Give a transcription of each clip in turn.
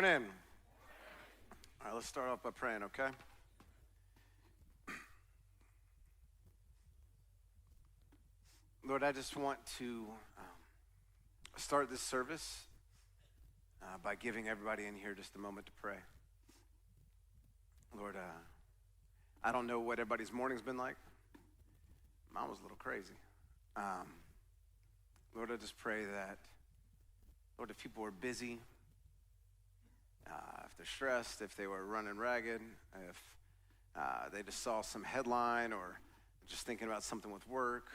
Morning. All right, let's start off by praying, okay? Lord, I just want to start this service by giving everybody in here just a moment to pray. Lord, I don't know what everybody's morning's been like. Mine was a little crazy. Lord, I just pray that, Lord, if people are busy, if they're stressed, if they were running ragged, if they just saw some headline or just thinking about something with work,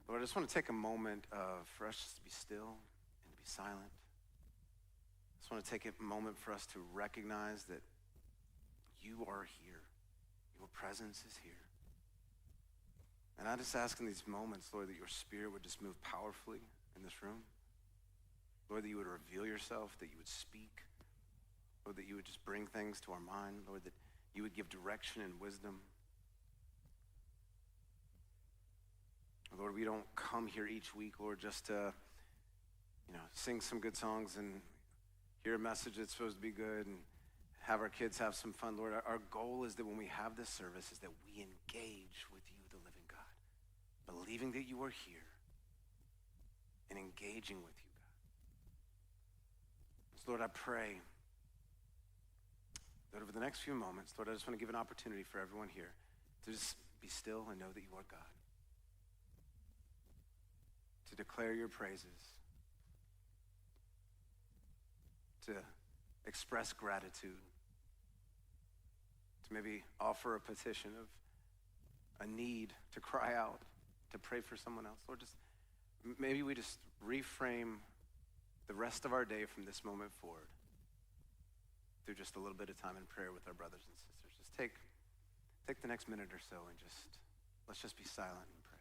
Lord, I just want to take a moment for us just to be still and to be silent. I just want to take a moment for us to recognize that you are here. Your presence is here. And I just ask in these moments, Lord, that your spirit would just move powerfully in this room. Lord, that you would reveal yourself, that you would speak. Lord, that you would just bring things to our mind. Lord, that you would give direction and wisdom. Lord, we don't come here each week, Lord, just to, sing some good songs and hear a message that's supposed to be good and have our kids have some fun. Lord, our goal is that when we have this service is that we engage with you, the living God, believing that you are here and engaging with you, God. So, Lord, I pray that over the next few moments, Lord, I just want to give an opportunity for everyone here to just be still and know that you are God. To declare your praises, to express gratitude, to maybe offer a petition of a need, to cry out, to pray for someone else. Lord, maybe we just reframe the rest of our day from this moment forward through just a little bit of time in prayer with our brothers and sisters. Just take the next minute or so and let's just be silent and pray.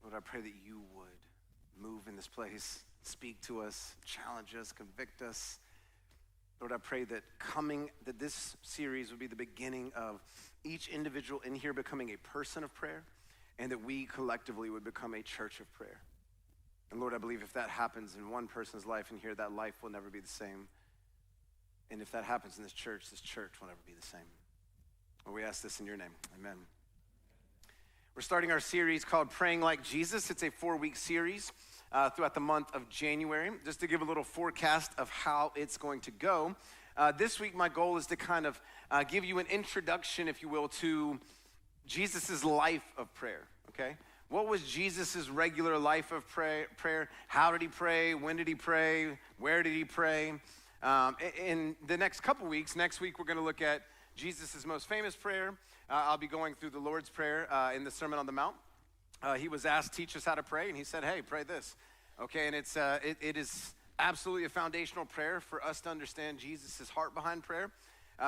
Lord, I pray that you would move in this place, speak to us, challenge us, convict us. Lord, I pray that this series would be the beginning of each individual in here becoming a person of prayer, and that we collectively would become a church of prayer. And Lord, I believe if that happens in one person's life in here, that life will never be the same. And if that happens in this church will never be the same. Well, we ask this in your name, amen. We're starting our series called Praying Like Jesus. It's a 4-week series throughout the month of January. Just to give a little forecast of how it's going to go. This week, my goal is to kind of give you an introduction, if you will, to Jesus' life of prayer, okay? What was Jesus' regular life of prayer? How did he pray? When did he pray? Where did he pray? In the next couple weeks, next week we're going to look at Jesus' most famous prayer. I'll be going through the Lord's Prayer in the Sermon on the Mount. He was asked, teach us how to pray, and he said, hey, pray this. Okay, and it is absolutely a foundational prayer for us to understand Jesus' heart behind prayer.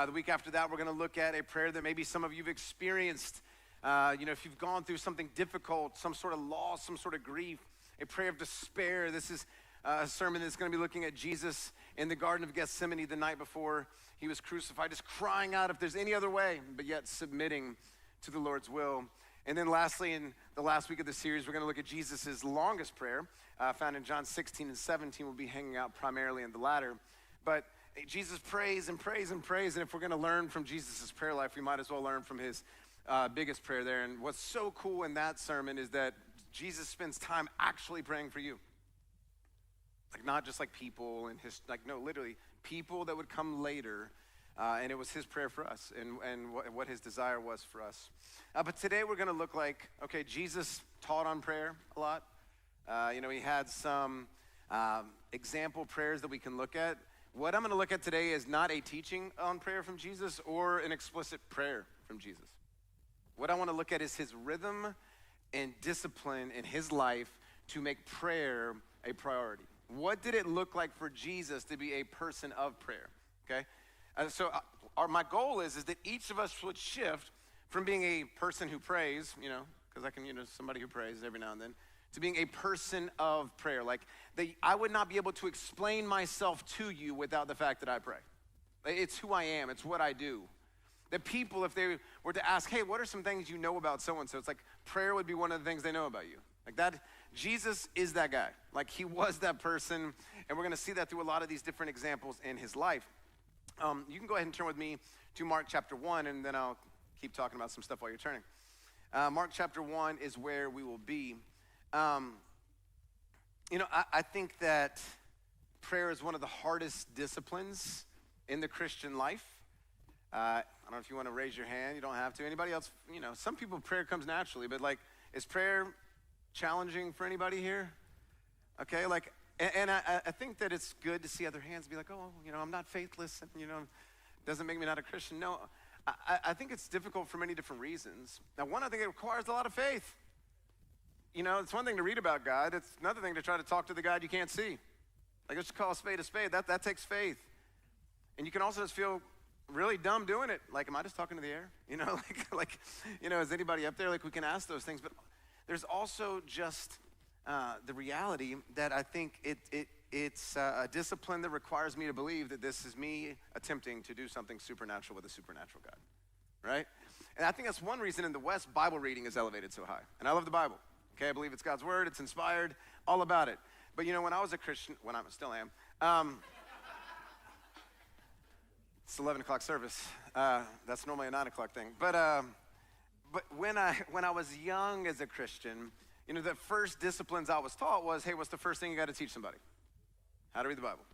The week after that, we're going to look at a prayer that maybe some of you have experienced. If you've gone through something difficult, some sort of loss, some sort of grief, a prayer of despair. This is a sermon that's going to be looking at Jesus in the Garden of Gethsemane the night before he was crucified, just crying out if there's any other way, but yet submitting to the Lord's will. And then lastly, in the last week of the series, we're going to look at Jesus' longest prayer, found in John 16 and 17. We'll be hanging out primarily in the latter. But Jesus prays and prays and prays, and if we're going to learn from Jesus' prayer life, we might as well learn from his biggest prayer there. And what's so cool in that sermon is that Jesus spends time actually praying for you. Like not just like people and literally people that would come later And it was his prayer for us and what his desire was for us. But today we're going to look like, okay, Jesus taught on prayer a lot. He had some example prayers that we can look at. What I'm going to look at today is not a teaching on prayer from Jesus or an explicit prayer from Jesus. What I want to look at is his rhythm and discipline in his life to make prayer a priority. What did it look like for Jesus to be a person of prayer? Okay, my goal is that each of us would shift from being a person who prays, because I can, somebody who prays every now and then, to being a person of prayer. Like, I would not be able to explain myself to you without the fact that I pray. It's who I am. It's what I do. That people, if they were to ask, hey, what are some things you know about so-and-so? It's like prayer would be one of the things they know about you. Like that, Jesus is that guy. Like he was that person, and we're going to see that through a lot of these different examples in his life. You can go ahead and turn with me to Mark chapter 1, and then I'll keep talking about some stuff while you're turning. Mark chapter 1 is where we will be. I think that prayer is one of the hardest disciplines in the Christian life. I don't know if you want to raise your hand. You don't have to. Anybody else? Some people, prayer comes naturally, but is prayer challenging for anybody here? Okay, and I think that it's good to see other hands be like, oh, I'm not faithless, and, doesn't make me not a Christian. No, I think it's difficult for many different reasons. Now, one, I think it requires a lot of faith. It's one thing to read about God. It's another thing to try to talk to the God you can't see. Let's just call a spade a spade. That takes faith. And you can also just feel really dumb doing it. Am I just talking to the air? Is anybody up there? We can ask those things. But there's also just the reality that I think it's a discipline that requires me to believe that this is me attempting to do something supernatural with a supernatural God, right? And I think that's one reason in the West, Bible reading is elevated so high. And I love the Bible, okay? I believe it's God's word, it's inspired, all about it. But when I was a Christian, when I still am, it's 11 o'clock service. That's normally a 9 o'clock thing. But when I was young as a Christian, the first disciplines I was taught was, hey, what's the first thing you got to teach somebody? How to read the Bible.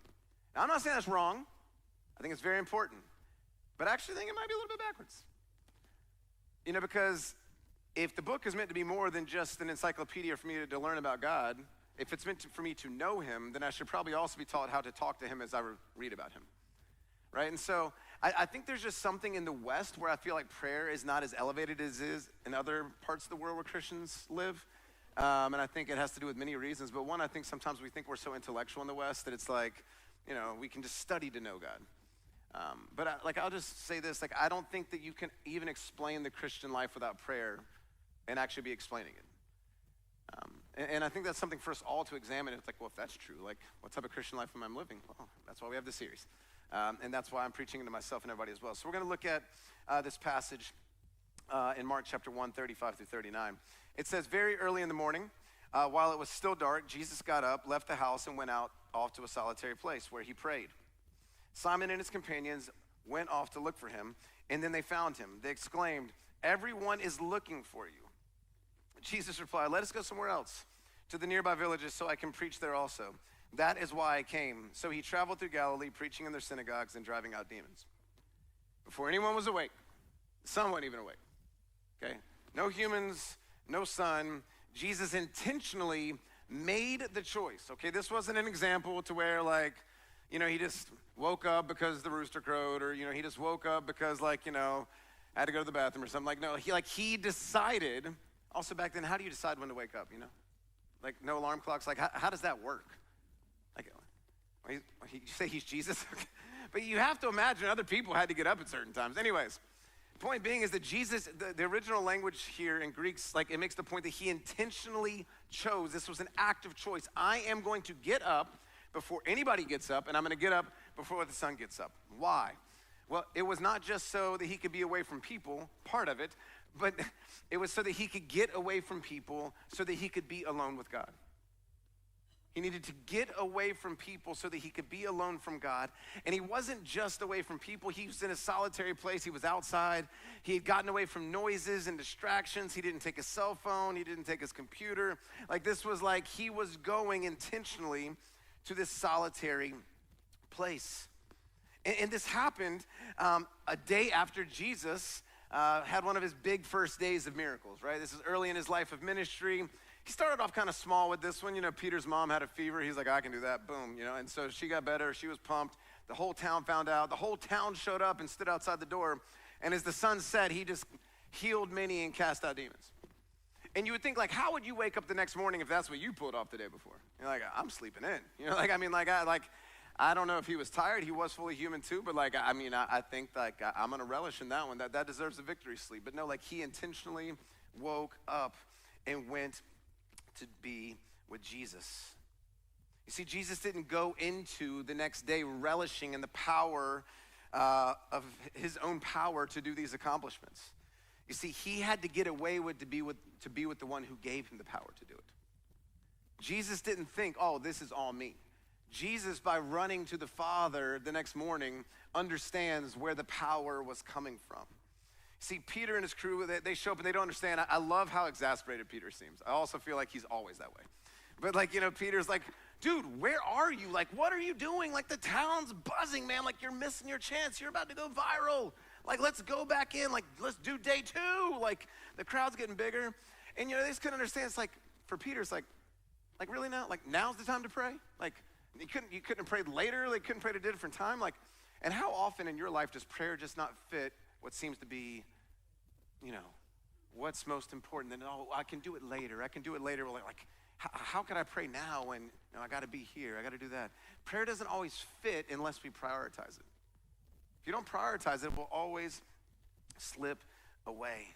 Now, I'm not saying that's wrong. I think it's very important. But I actually think it might be a little bit backwards. Because if the book is meant to be more than just an encyclopedia for me to learn about God, if it's meant for me to know him, then I should probably also be taught how to talk to him as I read about him. Right? And so I think there's just something in the West where I feel like prayer is not as elevated as it is in other parts of the world where Christians live. And I think it has to do with many reasons. But one, I think sometimes we think we're so intellectual in the West that it's we can just study to know God. But I'll just say this, I don't think that you can even explain the Christian life without prayer and actually be explaining it. And I think that's something for us all to examine. It's well, if that's true, what type of Christian life am I living? Well, that's why we have this series. And that's why I'm preaching to myself and everybody as well. So we're going to look at this passage in Mark chapter 1, 35 through 39. It says, very early in the morning, while it was still dark, Jesus got up, left the house, and went out off to a solitary place where he prayed. Simon and his companions went off to look for him, and then they found him. They exclaimed, everyone is looking for you. Jesus replied, let us go somewhere else, to the nearby villages, so I can preach there also. That is why I came. So he traveled through Galilee, preaching in their synagogues and driving out demons. Before anyone was awake, the sun wasn't even awake. Okay? No humans, no sun. Jesus intentionally made the choice. Okay, this wasn't an example to where he just woke up because the rooster crowed, or he just woke up because had to go to the bathroom or something. No, he decided. Also back then, how do you decide when to wake up? No alarm clocks. How does that work? You say he's Jesus? But you have to imagine other people had to get up at certain times. Anyways, the point being is that Jesus, the original language here in Greeks, it makes the point that he intentionally chose. This was an active choice. I am going to get up before anybody gets up, and I'm going to get up before the sun gets up. Why? Well, it was not just so that he could be away from people, part of it, but it was so that he could get away from people so that he could be alone with God. He needed to get away from people so that he could be alone from God. And he wasn't just away from people. He was in a solitary place. He was outside. He had gotten away from noises and distractions. He didn't take his cell phone. He didn't take his computer. This was he was going intentionally to this solitary place. And this happened a day after Jesus had one of his big first days of miracles, right? This is early in his life of ministry. He started off kind of small with this one. Peter's mom had a fever. He's like, I can do that. Boom, and so she got better. She was pumped. The whole town found out. The whole town showed up and stood outside the door. And as the sun set, he just healed many and cast out demons. And you would think, like, how would you wake up the next morning if that's what you pulled off the day before? You're like, I'm sleeping in. I don't know if he was tired. He was fully human too, but I think I'm gonna relish in that one. That deserves a victory sleep. But no, he intentionally woke up and went to be with Jesus. You see, Jesus didn't go into the next day relishing in the power of his own power to do these accomplishments. You see, he had to get away to be with the one who gave him the power to do it. Jesus didn't think, oh, this is all me. Jesus, by running to the Father the next morning, understands where the power was coming from. See, Peter and his crew, they show up and they don't understand. I love how exasperated Peter seems. I also feel like he's always that way. But Peter's like, dude, where are you? What are you doing? The town's buzzing, man. You're missing your chance. You're about to go viral. Let's go back in. Let's do day 2. The crowd's getting bigger. And, they just couldn't understand. It's for Peter, it's really now? Now's the time to pray? You couldn't have prayed later? Couldn't pray at a different time? And how often in your life does prayer just not fit what seems to be, what's most important? Then, I can do it later. I can do it later. How can I pray now when I got to be here? I got to do that. Prayer doesn't always fit unless we prioritize it. If you don't prioritize it, it will always slip away.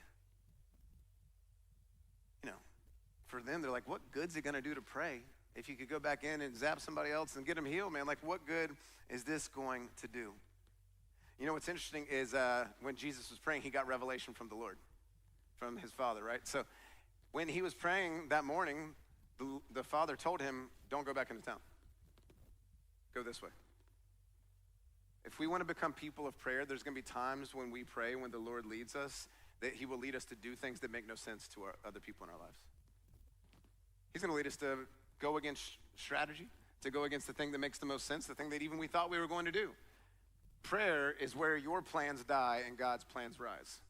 For them, they're like, what good's it going to do to pray? If you could go back in and zap somebody else and get them healed, man, what good is this going to do? What's interesting is when Jesus was praying, he got revelation from the Lord, from his Father, right? So when he was praying that morning, the Father told him, don't go back into town. Go this way. If we want to become people of prayer, there's going to be times when we pray, when the Lord leads us, that he will lead us to do things that make no sense to other people in our lives. He's going to lead us to go against strategy, to go against the thing that makes the most sense, the thing that even we thought we were going to do. Prayer is where your plans die and God's plans rise.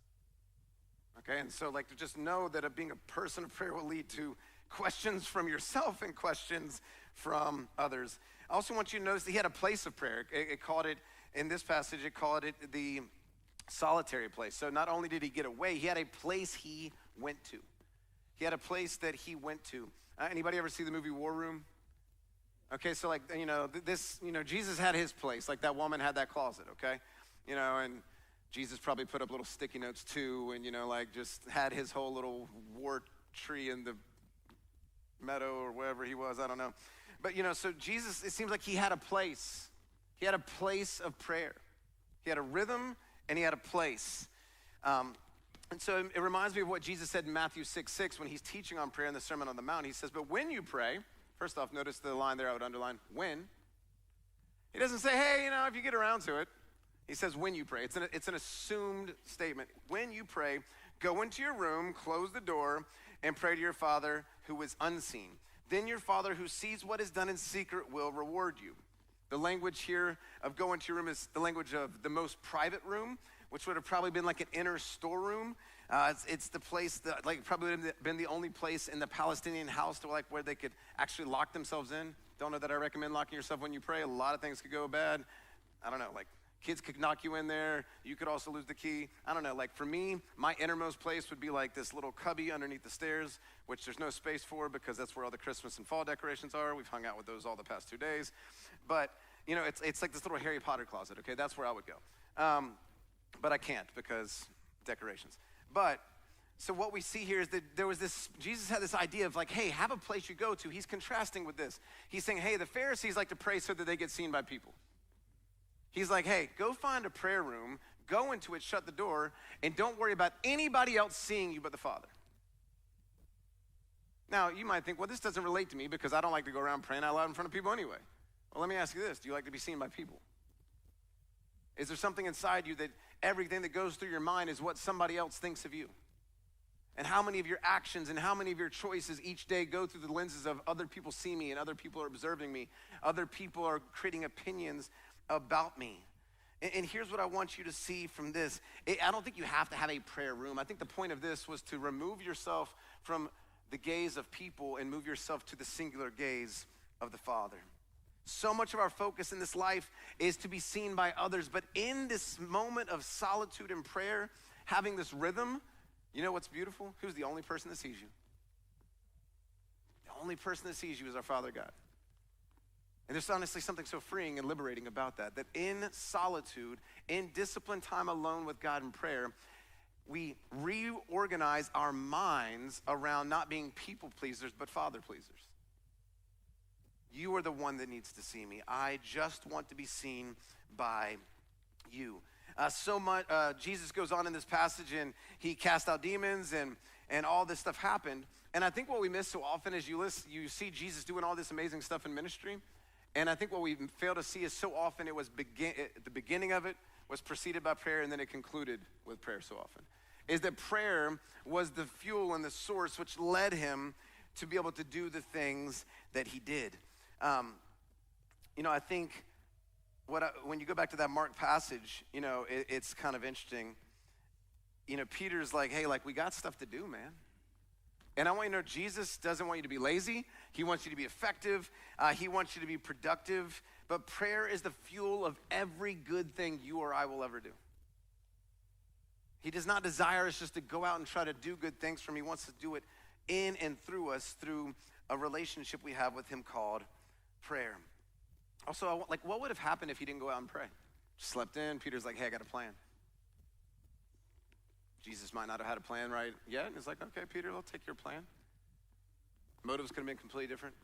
Okay, and so to just know that being a person of prayer will lead to questions from yourself and questions from others. I also want you to notice that he had a place of prayer. It called it, in this passage, it called it the solitary place. So not only did he get away, he had a place he went to. He had a place that he went to. Anybody ever see the movie War Room? Okay, so Jesus had his place. That woman had that closet, okay? And Jesus probably put up little sticky notes too, and just had his whole little war tree in the meadow or wherever he was, I don't know. But so Jesus, it seems like he had a place. He had a place of prayer. He had a rhythm and he had a place. And so it reminds me of what Jesus said in Matthew 6:6 when he's teaching on prayer in the Sermon on the Mount. He says, but when you pray, first off, notice the line there I would underline, when. He doesn't say, hey, if you get around to it. He says, when you pray. It's an assumed statement. When you pray, go into your room, close the door, and pray to your Father who is unseen. Then your Father who sees what is done in secret will reward you. The language here of go into your room is the language of the most private room, which would have probably been an inner storeroom. It's the place that probably would have been the only place in the Palestinian house to where they could actually lock themselves in. Don't know that I recommend locking yourself when you pray. A lot of things could go bad. I don't know, kids could knock you in there. You could also lose the key. I don't know, for me, my innermost place would be this little cubby underneath the stairs, which there's no space for because that's where all the Christmas and fall decorations are. We've hung out with those all the past 2 days. But, it's this little Harry Potter closet, okay? That's where I would go. But I can't because decorations. But, so what we see here is that Jesus had this idea of hey, have a place you go to. He's contrasting with this. He's saying, hey, the Pharisees like to pray so that they get seen by people. He's like, hey, go find a prayer room, go into it, shut the door, and don't worry about anybody else seeing you but the Father. Now, you might think, well, this doesn't relate to me because I don't like to go around praying out loud in front of people anyway. Well, let me ask you this. Do you like to be seen by people? Is there something inside you that everything that goes through your mind is what somebody else thinks of you? And how many of your actions and how many of your choices each day go through the lenses of other people see me and other people are observing me, other people are creating opinions about me? And here's what I want you to see from this. I don't think you have to have a prayer room. I think the point of this was to remove yourself from the gaze of people and move yourself to the singular gaze of the Father. So much of our focus in this life is to be seen by others, but in this moment of solitude and prayer, having this rhythm, you know what's beautiful? Who's the only person that sees you? The only person that sees you is our Father God. And there's honestly something so freeing and liberating about that in solitude, in disciplined time alone with God in prayer, we reorganize our minds around not being people pleasers, but Father pleasers. You are the one that needs to see me. I just want to be seen by you. Jesus goes on in this passage and he cast out demons and all this stuff happened. And I think what we miss so often is you see Jesus doing all this amazing stuff in ministry. And I think what we fail to see is so often it was the beginning of it was preceded by prayer and then it concluded with prayer so often. Is that prayer was the fuel and the source which led him to be able to do the things that he did. I think when you go back to that Mark passage, it's kind of interesting. Peter's like, hey, we got stuff to do, man. And I want you to know Jesus doesn't want you to be lazy. He wants you to be effective. He wants you to be productive. But prayer is the fuel of every good thing you or I will ever do. He does not desire us just to go out and try to do good things for him. He wants to do it in and through us through a relationship we have with him called prayer. Also, what would have happened if he didn't go out and pray? Just slept in. Peter's like, hey, I got a plan. Jesus might not have had a plan right yet. And he's like, okay, Peter, I'll take your plan. Motives could have been completely different.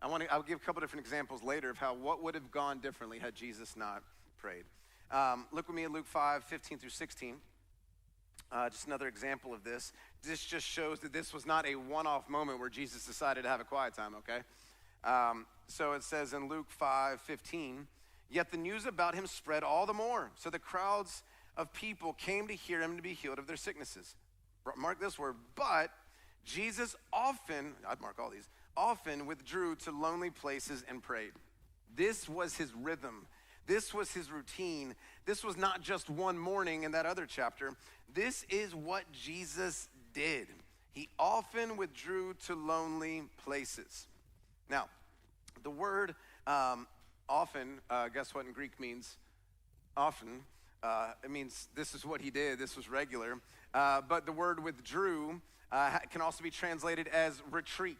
I'll give a couple different examples later of what would have gone differently had Jesus not prayed. Look with me at Luke 5, 15 through 16. Just another example of this. This just shows that this was not a one-off moment where Jesus decided to have a quiet time, okay? So it says in Luke 5, 15, yet the news about him spread all the more. So the crowds of people came to hear him to be healed of their sicknesses. Mark this word, but Jesus often, I'd mark all these, often withdrew to lonely places and prayed. This was his rhythm. This was his routine. This was not just one morning in that other chapter. This is what Jesus did. He often withdrew to lonely places. Now, the word often, guess what in Greek means? Often. It means this is what he did. This was regular. But the word withdrew can also be translated as retreat.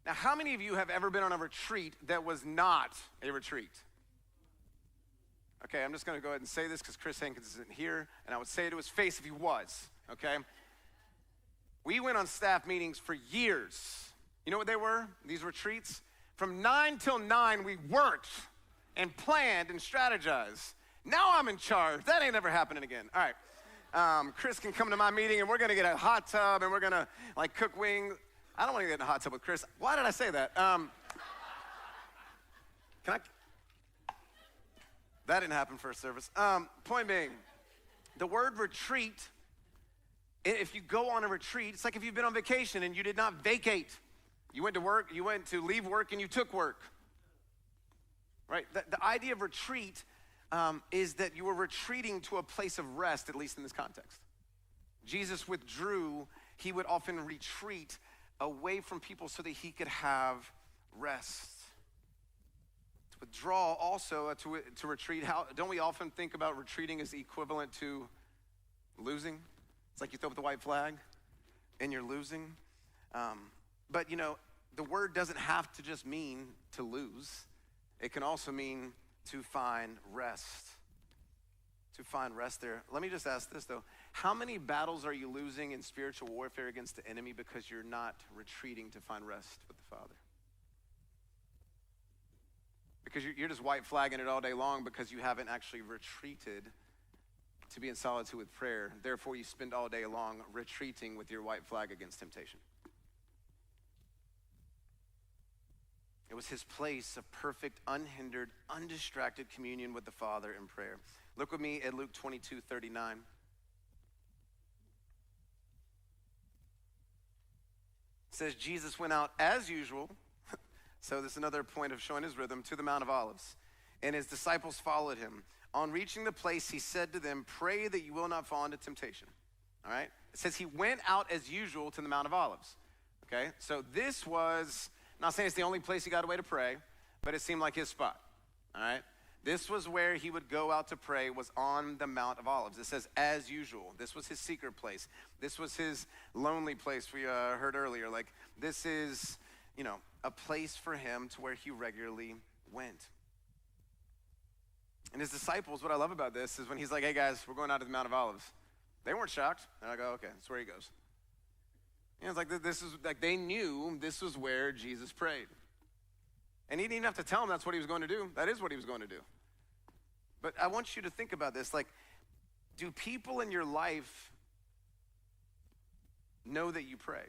Now, how many of you have ever been on a retreat that was not a retreat? Okay, I'm just going to go ahead and say this because Chris Hankins isn't here, and I would say it to his face if he was, okay? We went on staff meetings for years. You know what they were, these retreats? From 9 till 9, we worked and planned and strategized. Now I'm in charge. That ain't ever happening again. All right. Chris can come to my meeting, and we're going to get a hot tub, and we're going to, cook wings. I don't want to get in a hot tub with Chris. Why did I say that? That didn't happen first service. Point being, the word retreat, if you go on a retreat, it's like if you've been on vacation and you did not vacate. You went to work, you went to leave work, and you took work. Right? The idea of retreat is that you were retreating to a place of rest, at least in this context. Jesus withdrew. He would often retreat away from people so that he could have rest. To withdraw also, to retreat, don't we often think about retreating as equivalent to losing? It's like you throw up the white flag and you're losing. But the word doesn't have to just mean to lose. It can also mean to find rest. To find rest there. Let me just ask this though. How many battles are you losing in spiritual warfare against the enemy because you're not retreating to find rest with the Father? Because you're just white flagging it all day long because you haven't actually retreated to be in solitude with prayer. Therefore, you spend all day long retreating with your white flag against temptation. It was his place of perfect, unhindered, undistracted communion with the Father in prayer. Look with me at Luke 22:39. It says, Jesus went out as usual. So this is another point of showing his rhythm, to the Mount of Olives. And his disciples followed him. On reaching the place, he said to them, pray that you will not fall into temptation. All right? It says he went out as usual to the Mount of Olives. Okay? So this was, I'm not saying it's the only place he got away to pray, but it seemed like his spot. All right? This was where he would go out to pray, was on the Mount of Olives. It says, as usual. This was his secret place. This was his lonely place we heard earlier. Like, this is, a place for him to where he regularly went. And his disciples, what I love about this is when he's like, hey guys, we're going out to the Mount of Olives. They weren't shocked. And I go, okay, that's where he goes. It's like, this is like, they knew this was where Jesus prayed. And he didn't have to tell them that's what he was going to do. That is what he was going to do. But I want you to think about this. Like, do people in your life know that you pray?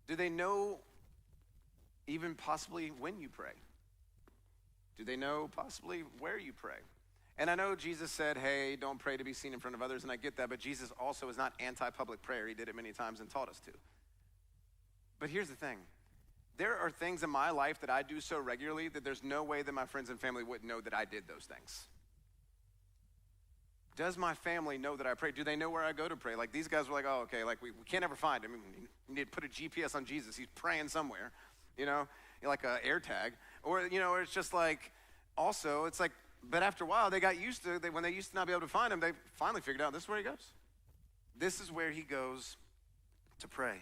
Do they know even possibly when you pray? Do they know possibly where you pray? And I know Jesus said, hey, don't pray to be seen in front of others, and I get that, but Jesus also is not anti-public prayer. He did it many times and taught us to. But here's the thing. There are things in my life that I do so regularly that there's no way that my friends and family wouldn't know that I did those things. Does my family know that I pray? Do they know where I go to pray? Like, these guys were like, oh, okay, like we can't ever find him. I mean, you need to put a GPS on Jesus. He's praying somewhere, like a air tag. Or, it's just like, also, it's like, but after a while, they got used to, when they used to not be able to find him, they finally figured out this is where he goes. This is where he goes to pray.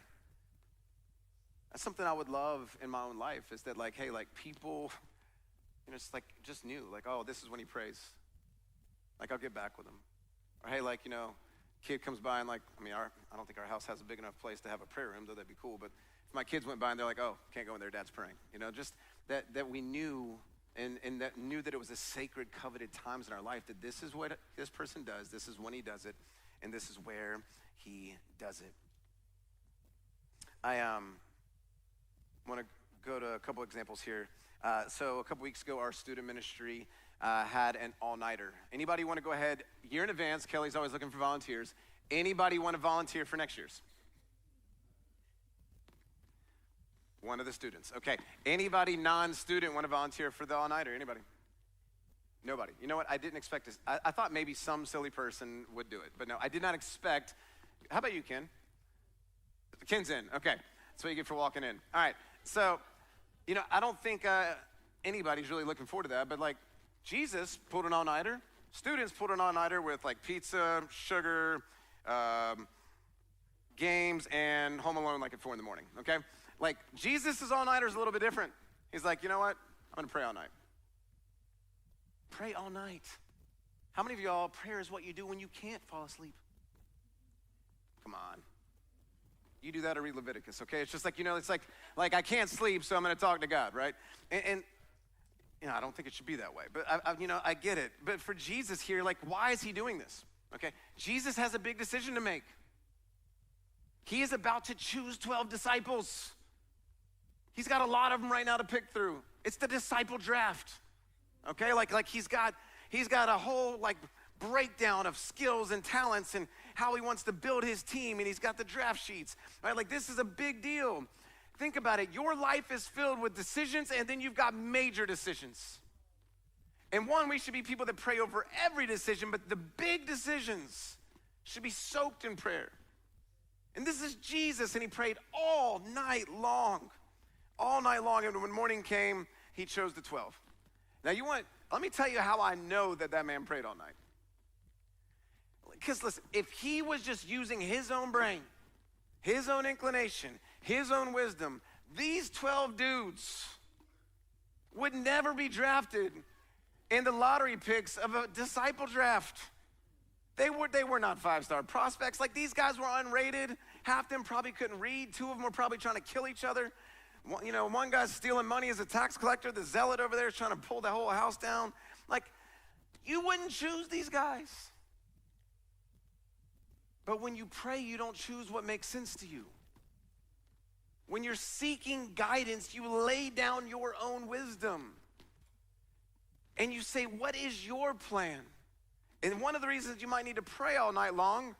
That's something I would love in my own life, is that like, hey, like people, it's like just knew, like, oh, this is when he prays. Like, I'll get back with him. Or hey, like, kid comes by and like, I don't think our house has a big enough place to have a prayer room, though that'd be cool. But if my kids went by and they're like, oh, can't go in there, dad's praying. Just that we knew and that knew that it was a sacred, coveted times in our life, that this is what this person does, this is when he does it, and this is where he does it. I want to go to a couple examples here. So a couple weeks ago, our student ministry had an all-nighter. Anybody want to go ahead, year in advance, Kelly's always looking for volunteers. Anybody want to volunteer for next year's? One of the students. Okay. Anybody non-student want to volunteer for the all-nighter? Anybody? Nobody. You know what? I didn't expect this. I thought maybe some silly person would do it, but no, I did not expect. How about you, Ken? Ken's in. Okay. That's what you get for walking in. All right. So, I don't think anybody's really looking forward to that, but like Jesus pulled an all-nighter. Students pulled an all-nighter with like pizza, sugar, games, and Home Alone like at 4 a.m, okay? Like, Jesus' all-nighter is a little bit different. He's like, you know what? I'm going to pray all night. Pray all night. How many of y'all, prayer is what you do when you can't fall asleep? Come on. You do that or read Leviticus, okay? It's just like, it's like I can't sleep, so I'm going to talk to God, right? And I don't think it should be that way. But, I get it. But for Jesus here, like, why is he doing this? Okay? Jesus has a big decision to make. He is about to choose 12 disciples. He's got a lot of them right now to pick through. It's the disciple draft, okay? Like he's got a whole like breakdown of skills and talents and how he wants to build his team, and he's got the draft sheets, right? Like, this is a big deal. Think about it. Your life is filled with decisions, and then you've got major decisions. And we should be people that pray over every decision, but the big decisions should be soaked in prayer. And this is Jesus, and he prayed all night long. All night long, and when morning came, he chose the 12. Now let me tell you how I know that man prayed all night. Because listen, if he was just using his own brain, his own inclination, his own wisdom, these 12 dudes would never be drafted in the lottery picks of a disciple draft. They were not 5-star prospects. Like, these guys were unrated. Half them probably couldn't read. 2 of them were probably trying to kill each other. One guy's stealing money as a tax collector. The zealot over there is trying to pull the whole house down. Like, you wouldn't choose these guys. But when you pray, you don't choose what makes sense to you. When you're seeking guidance, you lay down your own wisdom. And you say, what is your plan? And one of the reasons you might need to pray all night long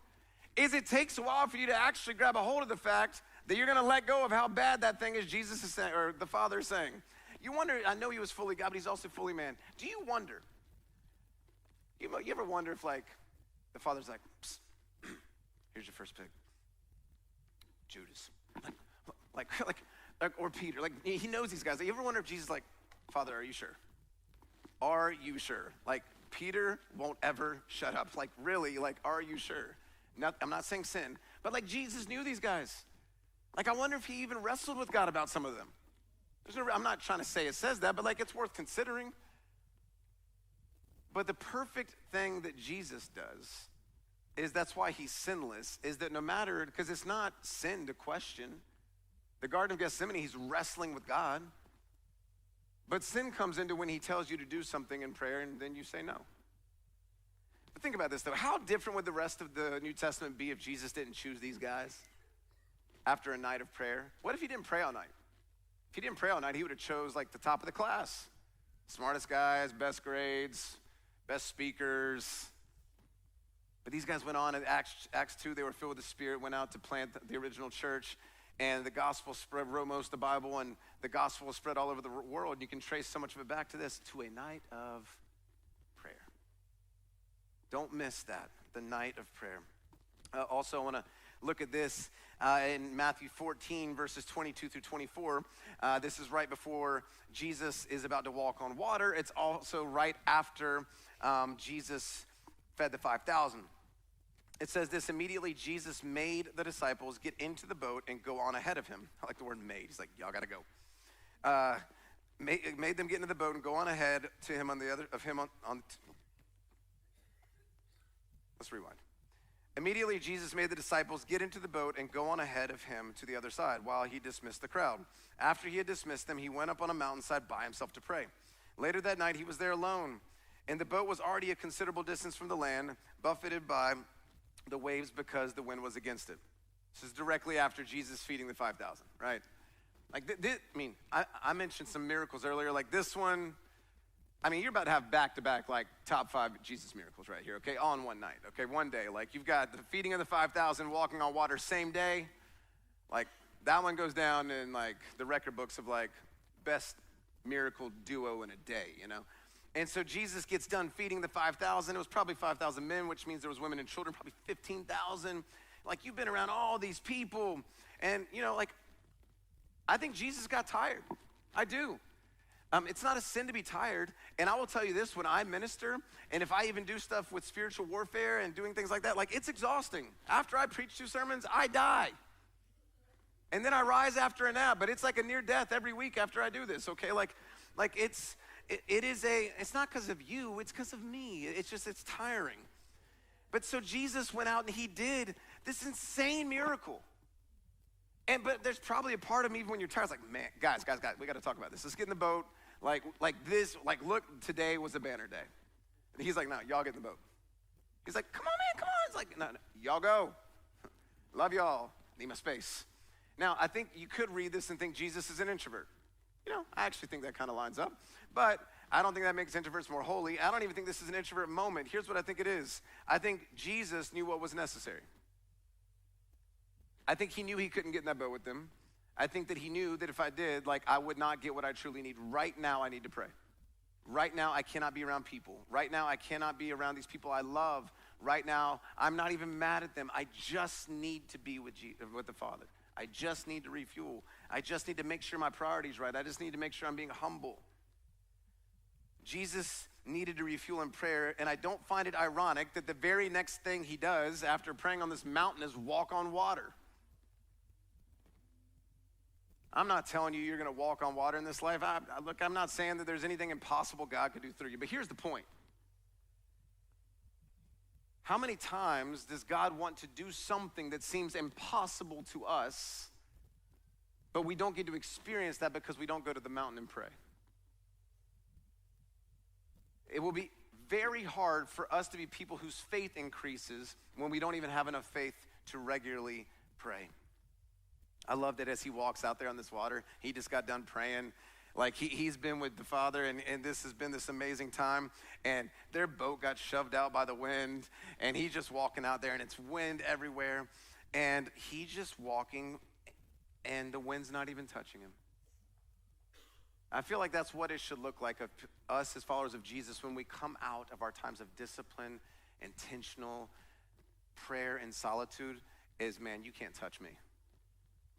is it takes a while for you to actually grab a hold of the fact that you're going to let go of how bad that thing is Jesus is saying, or the Father is saying. You wonder, I know he was fully God, but he's also fully man. Do you wonder, you ever wonder if like, the father's like, psst, here's your first pick, Judas. Like, or Peter, like he knows these guys. Like, you ever wonder if Jesus is like, Father, are you sure? Are you sure? Like, Peter won't ever shut up. Like, really, like, are you sure? I'm not saying sin, but like Jesus knew these guys. Like, I wonder if he even wrestled with God about some of them. I'm not trying to say it says that, but like, it's worth considering. But the perfect thing that Jesus does is, that's why he's sinless, is that no matter, because it's not sin to question. The Garden of Gethsemane, he's wrestling with God. But sin comes into when he tells you to do something in prayer and then you say no. But think about this though. How different would the rest of the New Testament be if Jesus didn't choose these guys after a night of prayer? What if he didn't pray all night? If he didn't pray all night, he would have chose like the top of the class. Smartest guys, best grades, best speakers. But these guys went on in Acts 2, they were filled with the Spirit, went out to plant the original church. And the gospel spread, wrote most of the Bible, and the gospel was spread all over the world. You can trace so much of it back to this, to a night of prayer. Don't miss that, the night of prayer. Also, I want to look at this in Matthew 14, verses 22 through 24. This is right before Jesus is about to walk on water. It's also right after Jesus fed the 5,000. It says this: immediately Jesus made the disciples get into the boat and go on ahead of him. I like the word made. He's like, y'all got to go. Made them get into the boat and go on ahead to him on the other of him on. Let's rewind. Immediately Jesus made the disciples get into the boat and go on ahead of him to the other side while he dismissed the crowd. After he had dismissed them, he went up on a mountainside by himself to pray. Later that night he was there alone, and the boat was already a considerable distance from the land, buffeted by the waves because the wind was against it. This is directly after Jesus feeding the 5,000, right? Like, I mentioned some miracles earlier, like this one. I mean, you're about to have back-to-back, like, top 5 Jesus miracles right here, okay, on one night, okay, one day. Like, you've got the feeding of the 5,000, walking on water, same day. Like, that one goes down in, like, the record books of, like, best miracle duo in a day, you know? And so Jesus gets done feeding the 5,000. It was probably 5,000 men, which means there was women and children, probably 15,000. Like, you've been around all these people. And, you know, like, I think Jesus got tired. I do. It's not a sin to be tired. And I will tell you this, when I minister, and if I even do stuff with spiritual warfare and doing things like that, like, it's exhausting. After I preach 2 sermons, I die. And then I rise after a nap. But it's like a near death every week after I do this, okay? Like it's not because of you, it's because of me. It's tiring. But so Jesus went out and he did this insane miracle. But there's probably a part of me, even when you're tired, it's like, man, guys, we got to talk about this. Let's get in the boat. Like look, today was a banner day. And he's like, no, y'all get in the boat. He's like, come on, man, come on. It's like, no, y'all go. Love y'all. Need my space. Now, I think you could read this and think Jesus is an introvert. You know, I actually think that kind of lines up, but I don't think that makes introverts more holy. I don't even think this is an introvert moment. Here's what I think it is. I think Jesus knew what was necessary. I think he knew he couldn't get in that boat with them. I think that he knew that if I did, like, I would not get what I truly need. Right now, I need to pray. Right now, I cannot be around people. Right now, I cannot be around these people I love. Right now, I'm not even mad at them. I just need to be with the Father. I just need to refuel. I just need to make sure my priority's right. I just need to make sure I'm being humble. Jesus needed to refuel in prayer, and I don't find it ironic that the very next thing he does after praying on this mountain is walk on water. I'm not telling you you're going to walk on water in this life. Look, I'm not saying that there's anything impossible God could do through you, but here's the point. How many times does God want to do something that seems impossible to us, but we don't get to experience that because we don't go to the mountain and pray? It will be very hard for us to be people whose faith increases when we don't even have enough faith to regularly pray. I love that as he walks out there on this water, he just got done praying. Like he's been with the Father, and this has been this amazing time. And their boat got shoved out by the wind, and he's just walking out there, and it's wind everywhere. And he's just walking, and the wind's not even touching him. I feel like that's what it should look like of us as followers of Jesus when we come out of our times of discipline, intentional prayer and solitude is, man, you can't touch me.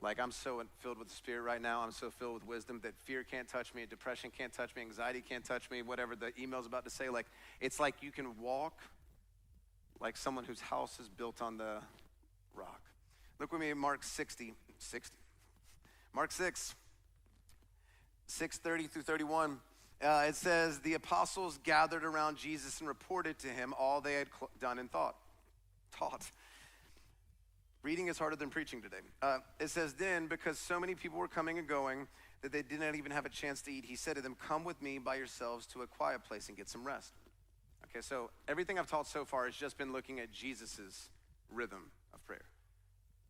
Like, I'm so filled with the Spirit right now. I'm so filled with wisdom that fear can't touch me, depression can't touch me, anxiety can't touch me, whatever the email's about to say. Like, it's like you can walk like someone whose house is built on the rock. Look with me at Mark 60. Mark 6, 6:30 through 31. It says, the apostles gathered around Jesus and reported to him all they had done and taught. Reading is harder than preaching today. It says, then, because so many people were coming and going that they did not even have a chance to eat, he said to them, come with me by yourselves to a quiet place and get some rest. Okay, so everything I've taught so far has just been looking at Jesus's rhythm of prayer.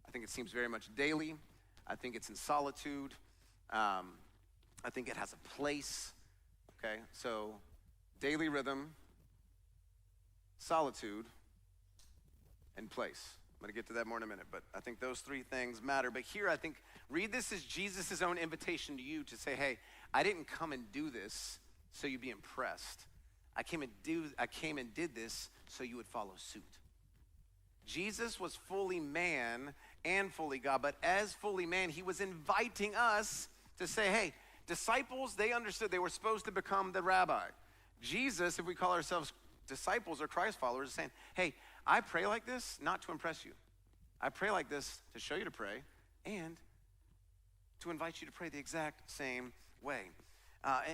I think it seems very much daily. I think it's in solitude. I think it has a place. Okay, so daily rhythm, solitude, and place. I'm going to get to that more in a minute, but I think those three things matter. But here, I think, read this as Jesus' own invitation to you to say, hey, I didn't come and do this so you'd be impressed. I came and did this so you would follow suit. Jesus was fully man and fully God, but as fully man, he was inviting us to say, hey, disciples, they understood they were supposed to become the rabbi. Jesus, if we call ourselves disciples or Christ followers, is saying, hey, I pray like this not to impress you. I pray like this to show you to pray and to invite you to pray the exact same way.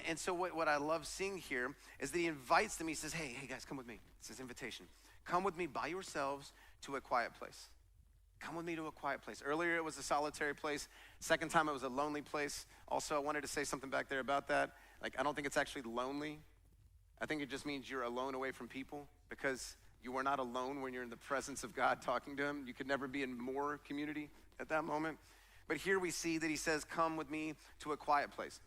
And so what I love seeing here is that he invites them. He says, hey guys, come with me. It's his invitation. Come with me by yourselves to a quiet place. Come with me to a quiet place. Earlier it was a solitary place. Second time it was a lonely place. Also, I wanted to say something back there about that. Like, I don't think it's actually lonely. I think it just means you're alone away from people, because you are not alone when you're in the presence of God talking to him. You could never be in more community at that moment. But here we see that he says, come with me to a quiet place.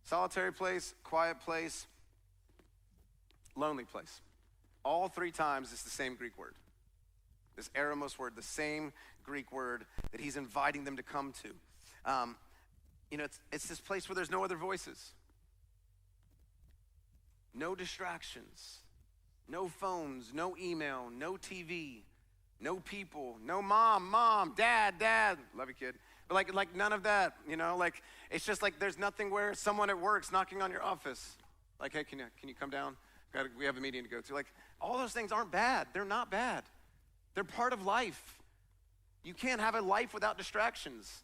Solitary place, quiet place, lonely place. All three times it's the same Greek word. This eremos word, the same Greek word that he's inviting them to come to. It's this place where there's no other voices. No distractions. No phones, no email, no TV, no people, no mom, dad, love you, kid. But like none of that, like, it's just like there's nothing where someone at work's knocking on your office. Like, hey, can you come down? We have a meeting to go to. Like, all those things aren't bad. They're not bad. They're part of life. You can't have a life without distractions.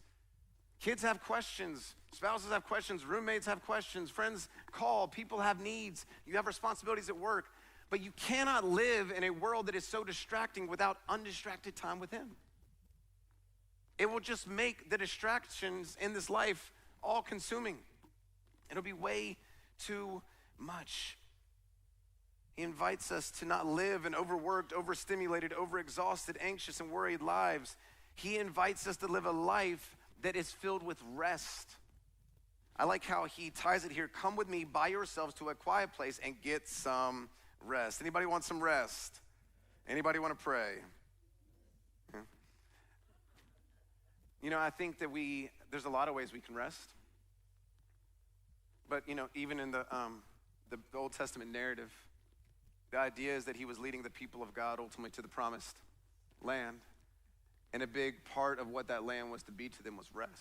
Kids have questions. Spouses have questions. Roommates have questions. Friends call. People have needs. You have responsibilities at work. But you cannot live in a world that is so distracting without undistracted time with him. It will just make the distractions in this life all consuming. It'll be way too much. He invites us to not live in overworked, overstimulated, overexhausted, anxious, and worried lives. He invites us to live a life that is filled with rest. I like how he ties it here. Come with me by yourselves to a quiet place and get some rest. Anybody want some rest? Anybody want to pray? Yeah. I think that there's a lot of ways we can rest. But, even in the Old Testament narrative, the idea is that he was leading the people of God ultimately to the promised land. And a big part of what that land was to be to them was rest.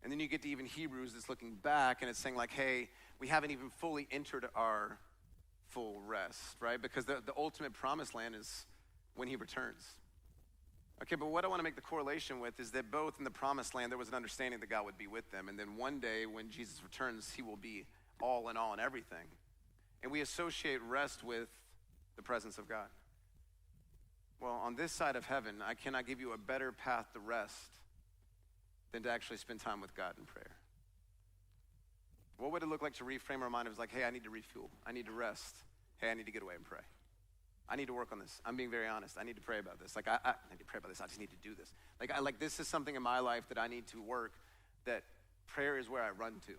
And then you get to even Hebrews that's looking back and it's saying like, hey, we haven't even fully entered our full rest, right? Because the ultimate promised land is when he returns. Okay, but what I want to make the correlation with is that both in the promised land, there was an understanding that God would be with them. And then one day when Jesus returns, he will be all in all in everything. And we associate rest with the presence of God. Well, on this side of heaven, I cannot give you a better path to rest than to actually spend time with God in prayer. What would it look like to reframe our mind? It was like, hey, I need to refuel. I need to rest. Hey, I need to get away and pray. I need to work on this. I'm being very honest. I need to pray about this. Like, I need to pray about this. I just need to do this. Like this is something in my life that I need to work, that prayer is where I run to.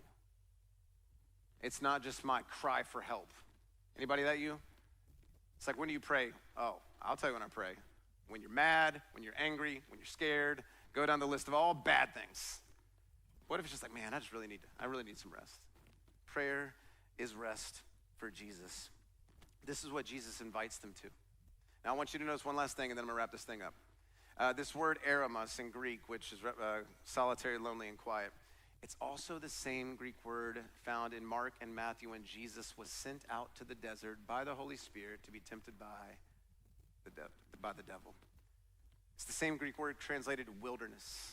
It's not just my cry for help. Anybody that you? It's like, when do you pray? Oh, I'll tell you when I pray. When you're mad, when you're angry, when you're scared. Go down the list of all bad things. What if it's just like, man, I really need some rest. Prayer is rest for Jesus. This is what Jesus invites them to. Now I want you to notice one last thing, and then I'm gonna wrap this thing up. This word eremos in Greek, which is solitary, lonely, and quiet, it's also the same Greek word found in Mark and Matthew when Jesus was sent out to the desert by the Holy Spirit to be tempted by the devil. It's the same Greek word translated wilderness.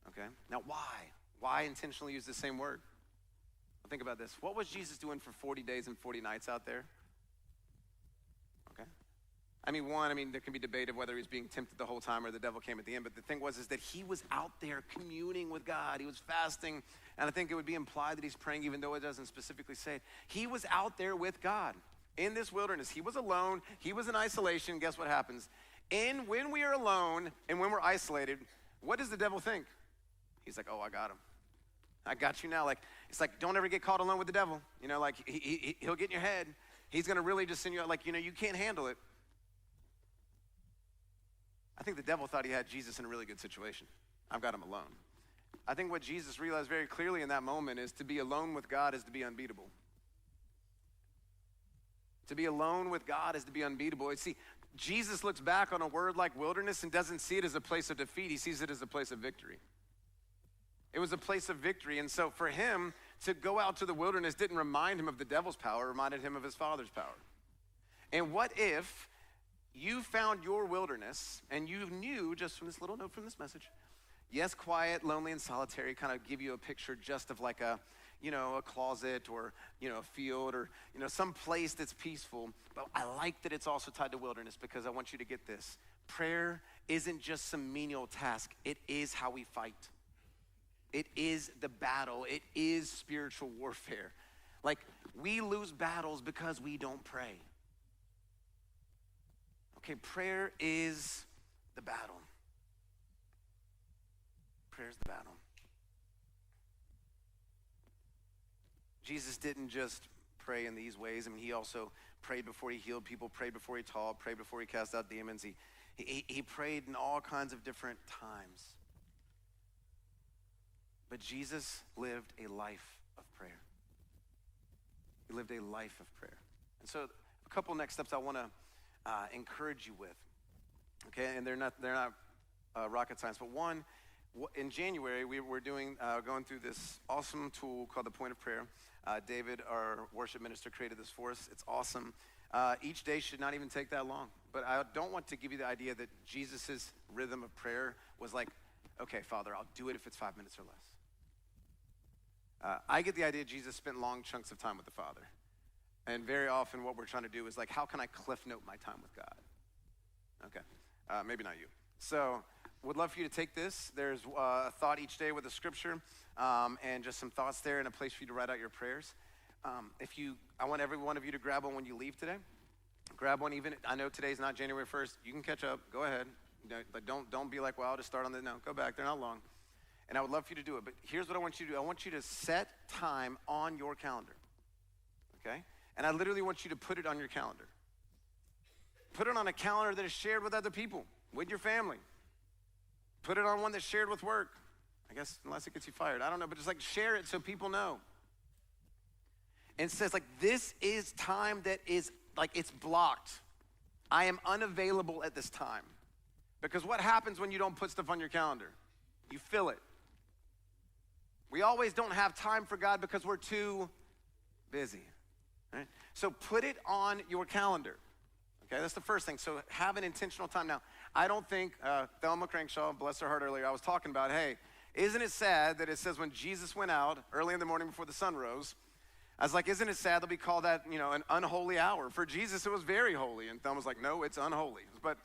Okay? Now why? Why intentionally use the same word? Well, think about this. What was Jesus doing for 40 days and 40 nights out there? Okay? There can be debate of whether he was being tempted the whole time or the devil came at the end, but the thing was that he was out there communing with God. He was fasting, and I think it would be implied that he's praying even though it doesn't specifically say it. He was out there with God in this wilderness. He was alone. He was in isolation. Guess what happens? And when we are alone and when we're isolated, what does the devil think? He's like, oh, I got him. I got you now. It's like, don't ever get caught alone with the devil. He'll get in your head. He's going to really just send you out you can't handle it. I think the devil thought he had Jesus in a really good situation. I've got him alone. I think what Jesus realized very clearly in that moment is to be alone with God is to be unbeatable. To be alone with God is to be unbeatable. See, Jesus looks back on a word like wilderness and doesn't see it as a place of defeat. He sees it as a place of victory. It was a place of victory. And so for him to go out to the wilderness didn't remind him of the devil's power, it reminded him of his Father's power. And what if you found your wilderness and you knew just from this little note from this message, yes, quiet, lonely, and solitary kind of give you a picture just of like a closet or, a field or, some place that's peaceful. But I like that it's also tied to wilderness because I want you to get this. Prayer isn't just some menial task. It is how we fight. It is the battle. It is spiritual warfare. We lose battles because we don't pray. Okay, prayer is the battle. Prayer is the battle. Jesus didn't just pray in these ways. He also prayed before he healed people, prayed before he taught, prayed before he cast out demons. He prayed in all kinds of different times. But Jesus lived a life of prayer. He lived a life of prayer. And so a couple next steps I want to encourage you with. Okay, and they're not rocket science, but one, in January, we're going through this awesome tool called the Point of Prayer. David, our worship minister, created this for us. It's awesome. Each day should not even take that long. But I don't want to give you the idea that Jesus' rhythm of prayer was like, okay, Father, I'll do it if it's 5 minutes or less. I get the idea Jesus spent long chunks of time with the Father. And very often what we're trying to do is how can I cliff note my time with God? Okay, maybe not you. So would love for you to take this. There's a thought each day with a scripture and just some thoughts there and a place for you to write out your prayers. I want every one of you to grab one when you leave today. Grab one even, I know today's not January 1st. You can catch up, go ahead. But don't be like, well, I'll just start on the, no, go back, they're not long. And I would love for you to do it. But here's what I want you to do. I want you to set time on your calendar, okay? And I literally want you to put it on your calendar. Put it on a calendar that is shared with other people, with your family. Put it on one that's shared with work. I guess unless it gets you fired. I don't know, but just share it so people know. And it says this is time that is it's blocked. I am unavailable at this time. Because what happens when you don't put stuff on your calendar? You fill it. We always don't have time for God because we're too busy. Right? So put it on your calendar. Okay, that's the first thing. So have an intentional time. Now, I don't think, Thelma Crankshaw, bless her heart earlier, I was talking about, hey, isn't it sad that it says when Jesus went out early in the morning before the sun rose, I was like, isn't it sad that we call that, an unholy hour? For Jesus, it was very holy. And Thelma was like, no, it's unholy. But,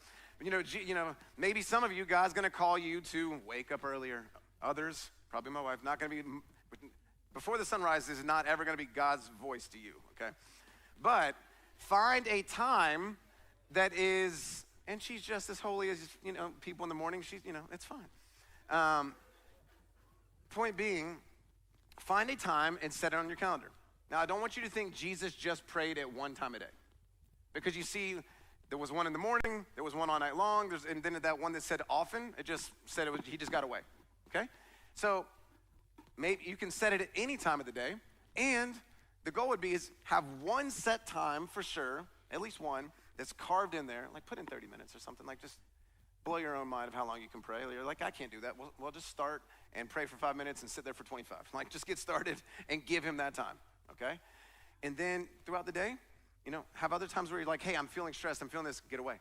maybe some of you, God's going to call you to wake up earlier. Others, probably my wife, not going to be, before the sunrise is not ever going to be God's voice to you, okay? But find a time that is, and she's just as holy as, people in the morning. She's, it's fine. Point being, find a time and set it on your calendar. Now, I don't want you to think Jesus just prayed at one time a day. Because you see, there was one in the morning, there was one all night long, and then that one that said often, it just said he just got away, okay? So maybe you can set it at any time of the day, and the goal would be is have one set time for sure, at least one, that's carved in there, like put in 30 minutes or something, like just blow your own mind of how long you can pray. You're like, I can't do that. We'll just start and pray for 5 minutes and sit there for 25. Like, just get started and give him that time, okay? And then throughout the day, have other times where you're like, hey, I'm feeling stressed, I'm feeling this, get away.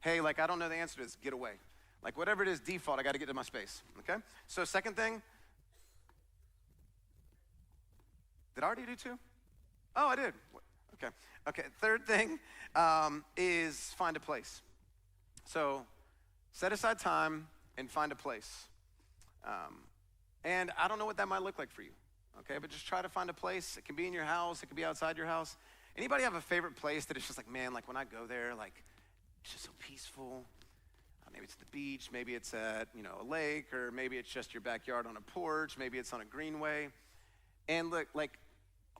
Hey, like, I don't know the answer to this, get away. Like, whatever it is, default, I got to get to my space, okay? So second thing, did I already do two? Oh, I did. Okay. Third thing is find a place. So set aside time and find a place. And I don't know what that might look like for you, okay? But just try to find a place. It can be in your house. It can be outside your house. Anybody have a favorite place that it's just like, man, like when I go there, like it's just so peaceful. Maybe it's the beach. Maybe it's at, a lake, or maybe it's just your backyard on a porch. Maybe it's on a greenway. And look, like,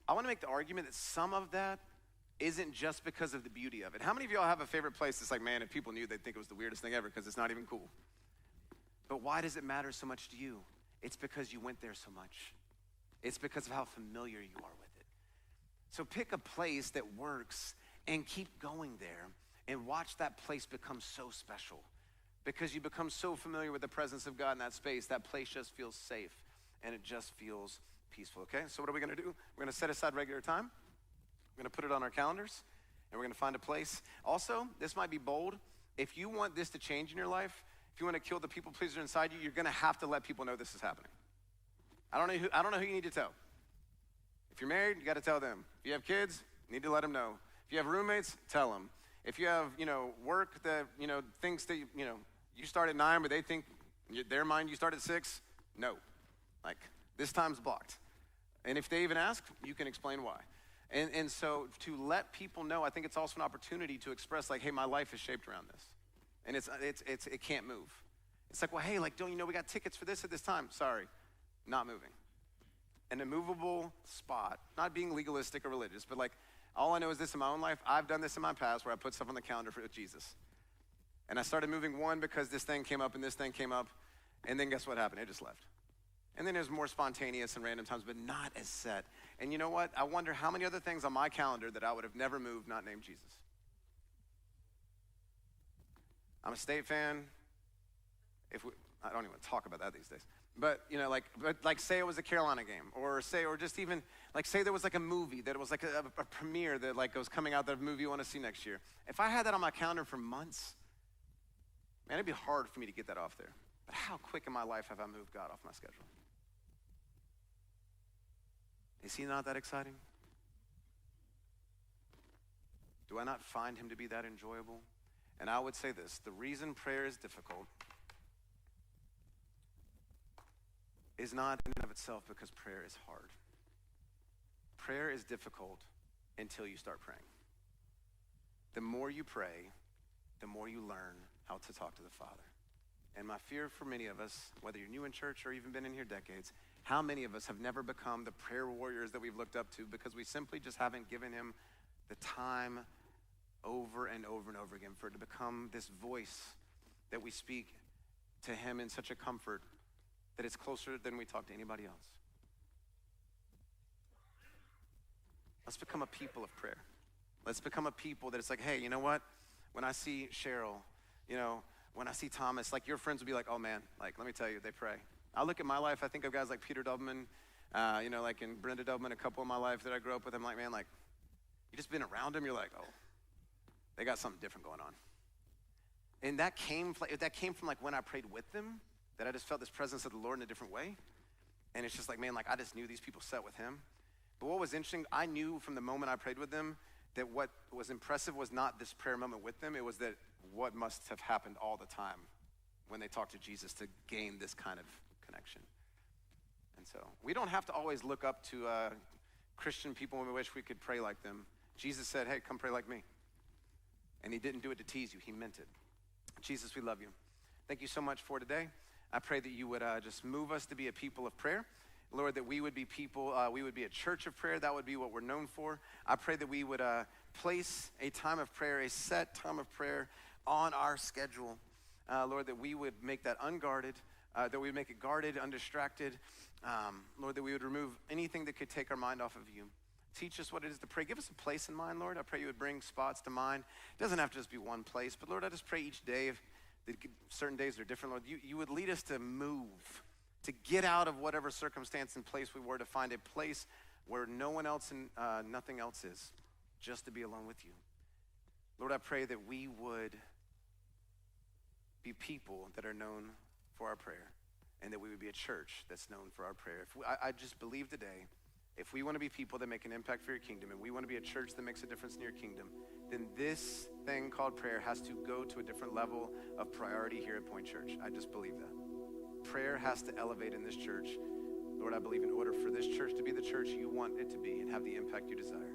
I want to make the argument that some of that isn't just because of the beauty of it. How many of y'all have a favorite place that's like, man, if people knew, they'd think it was the weirdest thing ever because it's not even cool? But why does it matter so much to you? It's because you went there so much. It's because of how familiar you are with it. So pick a place that works and keep going there and watch that place become so special, because you become so familiar with the presence of God in that space. That place just feels safe and it just feels peaceful, okay? So what are we gonna do? We're gonna set aside regular time. We're gonna put it on our calendars, and we're gonna find a place. Also, this might be bold. If you want this to change in your life, if you wanna kill the people pleaser inside you, you're gonna have to let people know this is happening. I don't know who you need to tell. If you're married, you gotta tell them. If you have kids, you need to let them know. If you have roommates, tell them. If you have, work that, thinks that, you start at 9, but they think, in their mind, you start at 6, no. Like, this time's blocked. And if they even ask, you can explain why. And so to let people know, I think it's also an opportunity to express like, hey, my life is shaped around this. And it can't move. It's like, well, hey, like, don't you know we got tickets for this at this time? Sorry, not moving. An immovable spot, not being legalistic or religious, but like, all I know is this in my own life. I've done this in my past where I put stuff on the calendar with Jesus. And I started moving one because this thing came up and this thing came up. And then guess what happened? It just left. And then there's more spontaneous and random times, but not as set. And you know what? I wonder how many other things on my calendar that I would have never moved not named Jesus. I'm a State fan. I don't even talk about that these days. But say it was a Carolina game, or just even like say there was like a movie that was like a premiere that like was coming out, that a movie you want to see next year. If I had that on my calendar for months, man, it'd be hard for me to get that off there. But how quick in my life have I moved God off my schedule? Is he not that exciting? Do I not find him to be that enjoyable? And I would say this, the reason prayer is difficult is not in and of itself because prayer is hard. Prayer is difficult until you start praying. The more you pray, the more you learn how to talk to the Father. And my fear for many of us, whether you're new in church or even been in here decades, how many of us have never become the prayer warriors that we've looked up to because we simply just haven't given him the time over and over and over again for it to become this voice that we speak to him in such a comfort that it's closer than we talk to anybody else. Let's become a people of prayer. Let's become a people that it's like, hey, you know what? When I see Cheryl, when I see Thomas, like your friends will be like, oh man, like let me tell you, they pray. I look at my life, I think of guys like Peter Dubman, like in Brenda Dubman, a couple in my life that I grew up with. I'm like, man, like you just been around them, you're like, oh, they got something different going on. And that came from like when I prayed with them, that I just felt this presence of the Lord in a different way. And it's just like, man, like I just knew these people sat with him. But what was interesting, I knew from the moment I prayed with them that what was impressive was not this prayer moment with them, it was that what must have happened all the time when they talked to Jesus to gain this kind of connection. And so we don't have to always look up to Christian people when we wish we could pray like them. Jesus said, hey, come pray like me. And he didn't do it to tease you, he meant it. Jesus, we love you. Thank you so much for today. I pray that you would just move us to be a people of prayer. Lord, that we would be people, we would be a church of prayer. That would be what we're known for. I pray that we would place a time of prayer, a set time of prayer on our schedule. Lord, that we would make that unguarded, that we would make it guarded, undistracted. Lord, that we would remove anything that could take our mind off of you. Teach us what it is to pray. Give us a place in mind, Lord. I pray you would bring spots to mind. It doesn't have to just be one place, but Lord, I just pray each day, certain days are different, Lord, you would lead us to move, to get out of whatever circumstance and place we were, to find a place where no one else and nothing else is, just to be alone with you. Lord, I pray that we would be people that are known for our prayer, and that we would be a church that's known for our prayer. I just believe today, if we want to be people that make an impact for your kingdom, and we want to be a church that makes a difference in your kingdom, then this thing called prayer has to go to a different level of priority here at Point Church. I just believe that. Prayer has to elevate in this church. Lord, I believe in order for this church to be the church you want it to be and have the impact you desire,